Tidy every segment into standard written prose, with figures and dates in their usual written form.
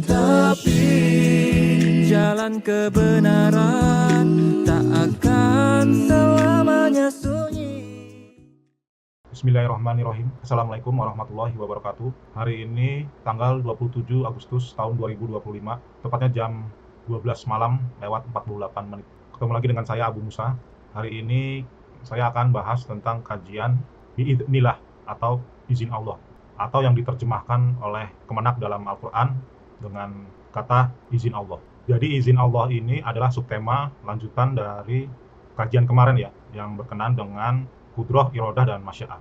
Tapi jalan kebenaran tak akan selamanya sunyi. Bismillahirrahmanirrahim. Assalamualaikum warahmatullahi wabarakatuh. Hari ini tanggal 27 Agustus tahun 2025, tepatnya jam 12 malam lewat 48 menit. Ketemu lagi dengan saya Abu Musa. Hari ini saya akan bahas tentang kajian biidznillah atau izin Allah, atau yang diterjemahkan oleh Kemenak dalam Al-Quran dengan kata izin Allah. Jadi izin Allah ini adalah subtema lanjutan dari kajian kemarin ya, yang berkenaan dengan kudroh, irodah, dan masyiah.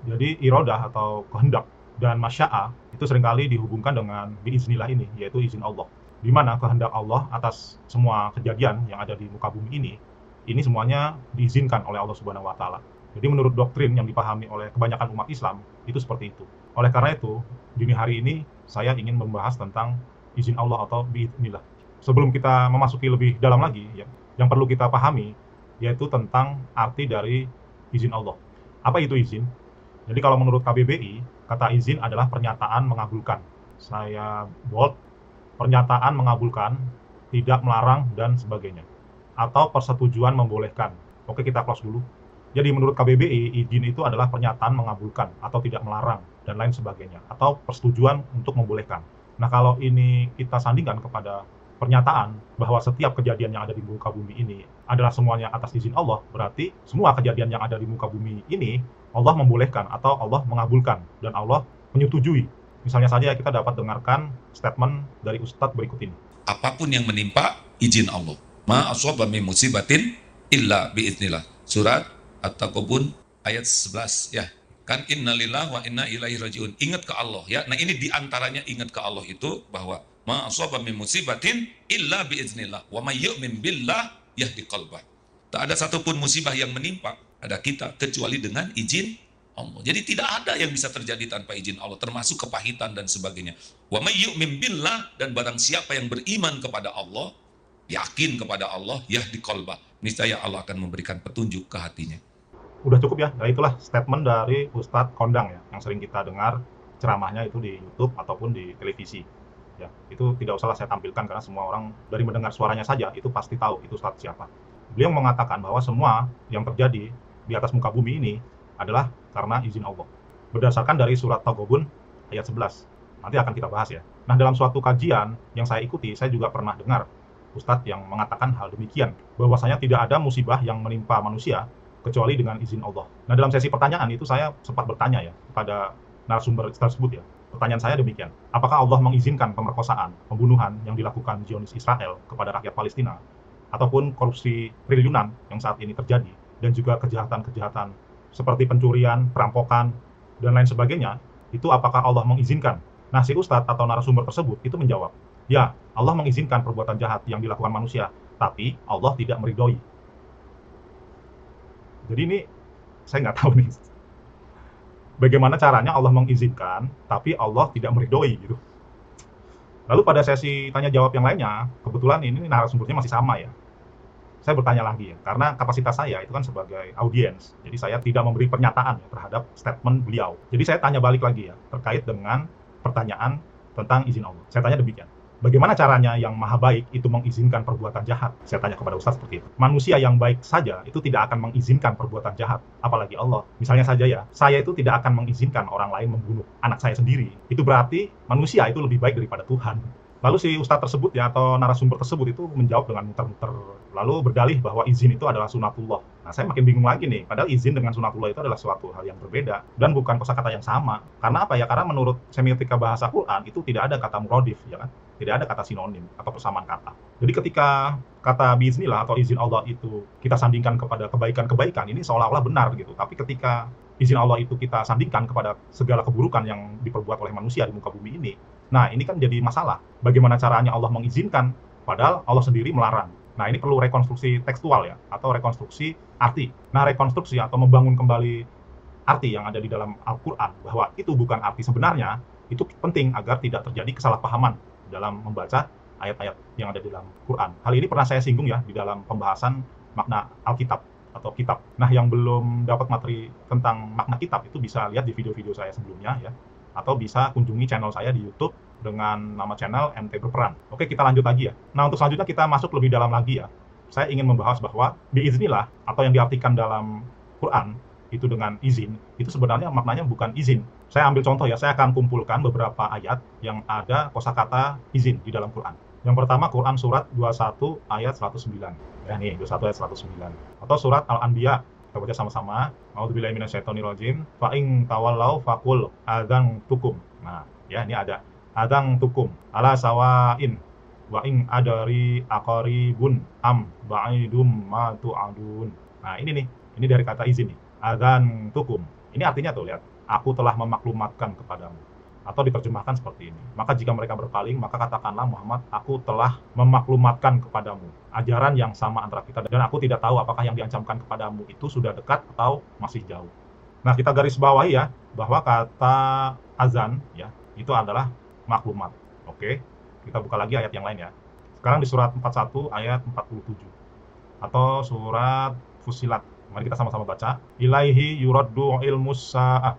Jadi irodah atau kehendak dan masyiah itu seringkali dihubungkan dengan biiznillah ini, yaitu izin Allah. Di mana kehendak Allah atas semua kejadian yang ada di muka bumi ini semuanya diizinkan oleh Allah Subhanahu wa Ta'ala. Jadi menurut doktrin yang dipahami oleh kebanyakan umat Islam itu seperti itu. Oleh karena itu, dini hari ini saya ingin membahas tentang izin Allah atau biiznillah. Sebelum kita memasuki lebih dalam lagi, yang perlu kita pahami yaitu tentang arti dari izin Allah. Apa itu izin? Jadi kalau menurut KBBI, kata izin adalah pernyataan mengabulkan. Saya bold, pernyataan mengabulkan, tidak melarang, dan sebagainya. Atau persetujuan membolehkan. Oke, kita close dulu. Jadi menurut KBBI, izin itu adalah pernyataan mengabulkan atau tidak melarang dan lain sebagainya, atau persetujuan untuk membolehkan. Nah, kalau ini kita sandingkan kepada pernyataan bahwa setiap kejadian yang ada di muka bumi ini adalah semuanya atas izin Allah, berarti semua kejadian yang ada di muka bumi ini Allah membolehkan atau Allah mengabulkan dan Allah menyetujui. Misalnya saja kita dapat dengarkan statement dari Ustadz berikut ini. Apapun yang menimpa, izin Allah. Ma aswaba min musibatin illa biiznillah. Surat At-Taqabun ayat 11 ya. Kan innalillahi wa inna ilaihi rajiun. Ingat ke Allah ya. Nah, ini diantaranya ingat ke Allah itu bahwa ma aswaba min musibatin illa biiznillah wa may yu'min billah yahdi qalbah. Tak ada satupun musibah yang menimpa ada kita kecuali dengan izin Allah. Jadi tidak ada yang bisa terjadi tanpa izin Allah, termasuk kepahitan dan sebagainya. Wa may yu'min billah, dan barang siapa yang beriman kepada Allah, yakin kepada Allah, yahdi qalbah, niscaya Allah akan memberikan petunjuk ke hatinya. Udah cukup ya, nah itulah statement dari Ustadz Kondang ya, yang sering kita dengar ceramahnya itu di YouTube ataupun di televisi. Ya, itu tidak usahlah saya tampilkan karena semua orang dari mendengar suaranya saja itu pasti tahu itu Ustadz siapa. Beliau mengatakan bahwa semua yang terjadi di atas muka bumi ini adalah karena izin Allah. Berdasarkan dari surat Taghabun ayat 11. Nanti akan kita bahas ya. Nah, dalam suatu kajian yang saya ikuti, saya juga pernah dengar Ustadz yang mengatakan hal demikian, bahwasanya tidak ada musibah yang menimpa manusia kecuali dengan izin Allah. Nah, dalam sesi pertanyaan itu saya sempat bertanya ya kepada narasumber tersebut ya. Pertanyaan saya demikian, apakah Allah mengizinkan pemerkosaan, pembunuhan yang dilakukan Zionis Israel kepada rakyat Palestina, ataupun korupsi triliunan yang saat ini terjadi, dan juga kejahatan-kejahatan seperti pencurian, perampokan, dan lain sebagainya, itu apakah Allah mengizinkan? Nah, si Ustadz atau narasumber tersebut itu menjawab, ya, Allah mengizinkan perbuatan jahat yang dilakukan manusia, tapi Allah tidak meridhoi. Jadi ini saya nggak tahu nih, bagaimana caranya Allah mengizinkan, tapi Allah tidak meridhoi gitu. Lalu pada sesi tanya jawab yang lainnya, kebetulan ini narasumbernya masih sama ya. Saya bertanya lagi ya, karena kapasitas saya itu kan sebagai audiens, jadi saya tidak memberi pernyataan ya, terhadap statement beliau. Jadi saya tanya balik lagi ya, terkait dengan pertanyaan tentang izin Allah. Saya tanya demikian, bagaimana caranya yang maha baik itu mengizinkan perbuatan jahat? Saya tanya kepada Ustaz seperti itu. Manusia yang baik saja itu tidak akan mengizinkan perbuatan jahat, apalagi Allah. Misalnya saja ya, saya itu tidak akan mengizinkan orang lain membunuh anak saya sendiri. Itu berarti manusia itu lebih baik daripada Tuhan. Lalu si Ustadz tersebut ya, atau narasumber tersebut itu menjawab dengan muter-muter, lalu berdalih bahwa izin itu adalah sunatullah. Nah, saya makin bingung lagi nih, padahal izin dengan sunatullah itu adalah suatu hal yang berbeda dan bukan kosakata yang sama. Karena apa ya? Karena menurut semiotika bahasa Quran itu tidak ada kata muradif, ya kan? Tidak ada kata sinonim atau persamaan kata. Jadi ketika kata biiznillah atau izin Allah itu kita sandingkan kepada kebaikan-kebaikan, ini seolah-olah benar gitu. Tapi ketika izin Allah itu kita sandingkan kepada segala keburukan yang diperbuat oleh manusia di muka bumi ini, nah ini kan jadi masalah. Bagaimana caranya Allah mengizinkan, padahal Allah sendiri melarang. Nah, ini perlu rekonstruksi tekstual ya, atau rekonstruksi arti. Nah, rekonstruksi atau membangun kembali arti yang ada di dalam Al-Quran, bahwa itu bukan arti sebenarnya, itu penting agar tidak terjadi kesalahpahaman dalam membaca ayat-ayat yang ada di dalam Quran. Hal ini pernah saya singgung ya di dalam pembahasan makna Alkitab atau kitab. Nah, yang belum dapat materi tentang makna kitab itu bisa lihat di video-video saya sebelumnya ya, atau bisa kunjungi channel saya di YouTube dengan nama channel MT Berperan. Oke, kita lanjut lagi ya. Nah, untuk selanjutnya kita masuk lebih dalam lagi ya. Saya ingin membahas bahwa biiznillah atau yang diartikan dalam Quran itu dengan izin, itu sebenarnya maknanya bukan izin. Saya ambil contoh ya, saya akan kumpulkan beberapa ayat yang ada kosakata izin di dalam Quran. Yang pertama Quran surat 21 ayat 109. Ya nih, 21 ayat 109. Atau surat Al-Anbiya. Kita baca sama-sama. A'udzubillahi minasyaitonirrajim. Fa in tawallau faqul adzantukum. Nah, ya ini ada adzantukum ala sawain wa in adari aqaribun am ba'idum ma tu'adun. Nah, ini nih. Ini dari kata izin nih. Adzantukum. Ini artinya tuh lihat, aku telah memaklumatkan kepadamu. Atau diterjemahkan seperti ini. Maka jika mereka berpaling, maka katakanlah Muhammad, aku telah memaklumatkan kepadamu ajaran yang sama antara kita, dan aku tidak tahu apakah yang diancamkan kepadamu itu sudah dekat atau masih jauh. Nah, kita garis bawahi ya, bahwa kata azan ya, itu adalah maklumat. Oke, kita buka lagi ayat yang lain ya. Sekarang di surat 41 ayat 47. Atau surat Fussilat. Mari kita sama-sama baca. Ilaihi yuraddu ilmus sa'ah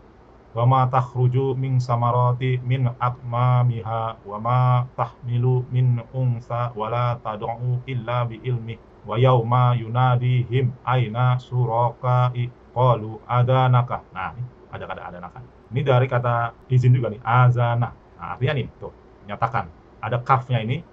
wa ma takhruju min samarati min akmamiha wa ma tahmilu min unsa wa la tad'u illa bi ilmi wa yauma yunadihim aina suraqai qalu adanaka. Nah, ini ada kata adanaka. Ini dari kata izin juga nih, azana. Nah, artinya nih, tuh, nyatakan. Ada kafnya ini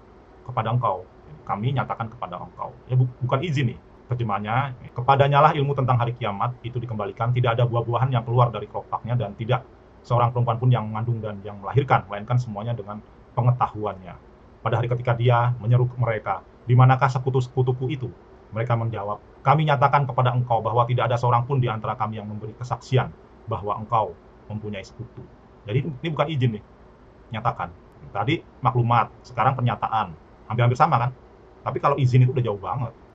kepada engkau. Kami nyatakan kepada engkau. Ya bukan izin nih. Terjemahnya, kepadanya lah ilmu tentang hari kiamat itu dikembalikan, tidak ada buah-buahan yang keluar dari kelopaknya, dan tidak seorang perempuan pun yang mengandung dan yang melahirkan, melainkan semuanya dengan pengetahuannya. Pada hari ketika dia menyeru mereka, di manakah sekutu-sekutuku itu? Mereka menjawab, kami nyatakan kepada engkau bahwa tidak ada seorang pun di antara kami yang memberi kesaksian bahwa engkau mempunyai sekutu. Jadi ini bukan izin nih, nyatakan. Tadi maklumat, sekarang pernyataan. Hampir-hampir sama kan? Tapi kalau izin itu udah jauh banget.